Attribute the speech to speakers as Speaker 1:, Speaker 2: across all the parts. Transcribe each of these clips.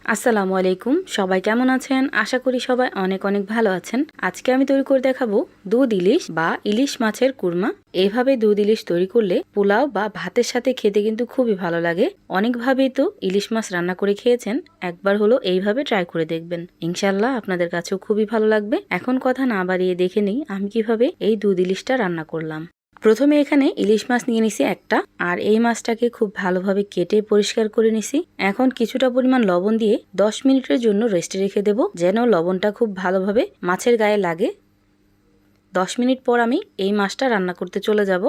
Speaker 1: আসসালামু আলাইকুম, সবাই কেমন আছেন? আশা করি সবাই অনেক অনেক ভালো আছেন। আজকে আমি তৈরি করে দেখাবো দুধ ইলিশ বা ইলিশ মাছের কুরমা। এইভাবে দুধ ইলিশ তৈরি করলে পোলাও বা ভাতের সাথে খেতে কিন্তু খুবই ভালো লাগে। অনেকভাবেই তো ইলিশ মাছ রান্না করে খেয়েছেন, একবার হলো এইভাবে ট্রাই করে দেখবেন। ইনশাল্লাহ আপনাদের কাছেও খুবই ভালো লাগবে। এখন কথা না বাড়িয়ে দেখে নিই আমি কিভাবে এই দুধ ইলিশটা রান্না করলাম। প্রথমে এখানে ইলিশ মাছ নিয়ে নিছি একটা, আর এই মাছটাকে খুব ভালোভাবে কেটে পরিষ্কার করে নিছি। এখন কিছুটা পরিমাণ লবণ দিয়ে 10 মিনিটের জন্য রেস্টে রেখে দেব, যেন লবণটা খুব ভালোভাবে মাছের গায়ে লাগে। 10 মিনিট পর আমি এই মাছটা রান্না করতে চলে যাব।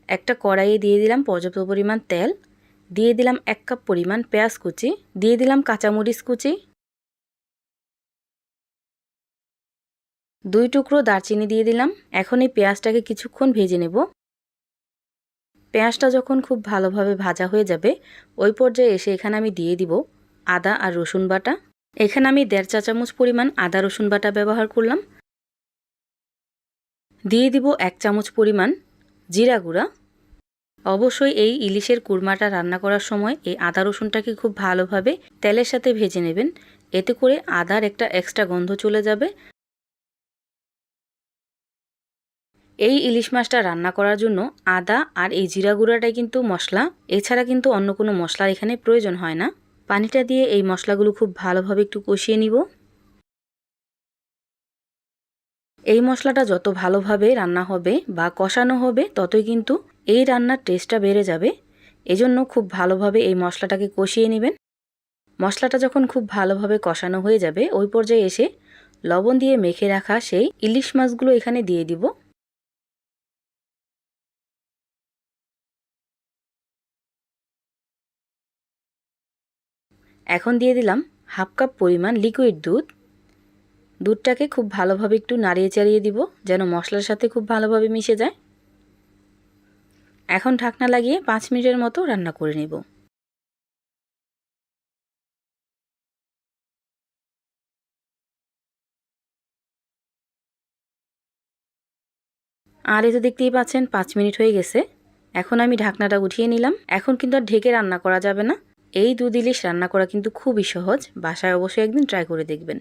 Speaker 1: একটা কড়াইয়ে দিয়ে দিলাম পর্যাপ্ত পরিমাণ তেল, দিয়ে দিলাম 1 কাপ পরিমাণ পেঁয়াজ কুচি, দিয়ে দিলাম কাঁচামরিচ কুচি, 2 টুকরো দারচিনি দিয়ে দিলাম। এখন এই পেঁয়াজটাকে কিছুক্ষণ ভেজে নেব। পেঁয়াজটা যখন খুব ভালোভাবে ভাজা হয়ে যাবে, ওই পর্যায়ে এসে এখানে আমি দিয়ে দিব আদা আর রসুন বাটা। এখানে আমি 1.5 চা চামচ পরিমাণ আদা রসুন বাটা ব্যবহার করলাম। দিয়ে দিব 1 চামচ পরিমাণ জিরা গুঁড়া। অবশ্যই এই ইলিশের কুরমাটা রান্না করার সময় এই আদা রসুনটাকে খুব ভালোভাবে তেলের সাথে ভেজে নেবেন, এতে করে আদার একটা এক্সট্রা গন্ধ চলে যাবে। এই ইলিশ মাছটা রান্না করার জন্য আদা আর এই জিরা গুঁড়াটাই কিন্তু মশলা, এছাড়া কিন্তু অন্য কোনো মশলার এখানে প্রয়োজন হয় না। পানিটা দিয়ে এই মশলাগুলো খুব ভালোভাবে একটু কষিয়ে নিব। এই মশলাটা যত ভালোভাবে রান্না হবে বা কষানো হবে, ততই কিন্তু এই রান্নার টেস্টটা বেড়ে যাবে। এজন্য খুব ভালোভাবে এই মশলাটাকে কষিয়ে নেবেন। মশলাটা যখন খুব ভালোভাবে কষানো হয়ে যাবে, ওই পর্যায়ে এসে লবণ দিয়ে মেখে রাখা সেই ইলিশ মাছগুলো এখানে দিয়ে দিব। এখন দিয়ে দিলাম 1/2 কাপ পরিমাণ লিকুইড দুধ। দুধটাকে খুব ভালোভাবে একটু নাড়িয়ে চাড়িয়ে দিব, যেন মশলার সাথে খুব ভালোভাবে মিশে যায়। এখন ঢাকনা লাগিয়ে 5 মিনিটের মতো রান্না করে নেব। আর এই তো দেখতেই পাচ্ছেন 5 মিনিট হয়ে গেছে। এখন আমি ঢাকনাটা উঠিয়ে নিলাম। এখন কিন্তু আর ঢেকে রান্না করা যাবে না। এই দুধ ইলিশ রান্না করা কিন্তু খুবই সহজ, বাসায় অবশ্যই একদিন ট্রাই করে দেখবেন।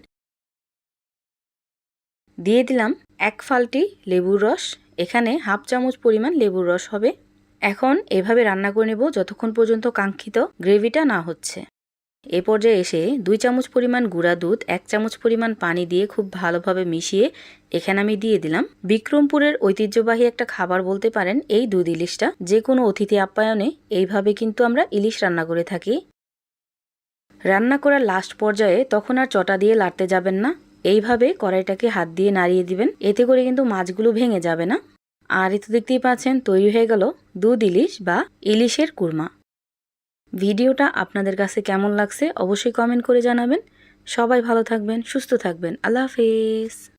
Speaker 1: দিয়ে দিলাম 1 ফালটি লেবুর রস, এখানে 1/2 চামচ পরিমাণ লেবুর রস হবে। এখন এভাবে রান্না করে নেব যতক্ষণ পর্যন্ত কাঙ্ক্ষিত গ্রেভিটা না হচ্ছে। এ পর্যায়ে এসে 2 চামচ পরিমাণ গুঁড়া দুধ 1 চামচ পরিমাণ পানি দিয়ে খুব ভালোভাবে মিশিয়ে এখানে আমি দিয়ে দিলাম বিক্রমপুরের ঐতিহ্যবাহী একটা খাবার বলতে পারেন এই দুধ ইলিশটা। যে কোনো অতিথি আপ্যায়নে এইভাবে কিন্তু আমরা ইলিশ রান্না করে থাকি। রান্না করার লাস্ট পর্যায়ে তখন আর চটা দিয়ে লাড়তে যাবেন না, এইভাবে কড়াইটাকে হাত দিয়ে নাড়িয়ে দিবেন, এতে করে কিন্তু মাছগুলো ভেঙে যাবে না। আর এই তো দেখতেই পাচ্ছেন তৈরি হয়ে গেল দুধ ইলিশ বা ইলিশের কুরমা। ভিডিওটা আপনাদের কাছে কেমন লাগছে অবশ্যই কমেন্ট করে জানাবেন। সবাই ভালো থাকবেন, সুস্থ থাকবেন। আল্লাহ হাফেজ।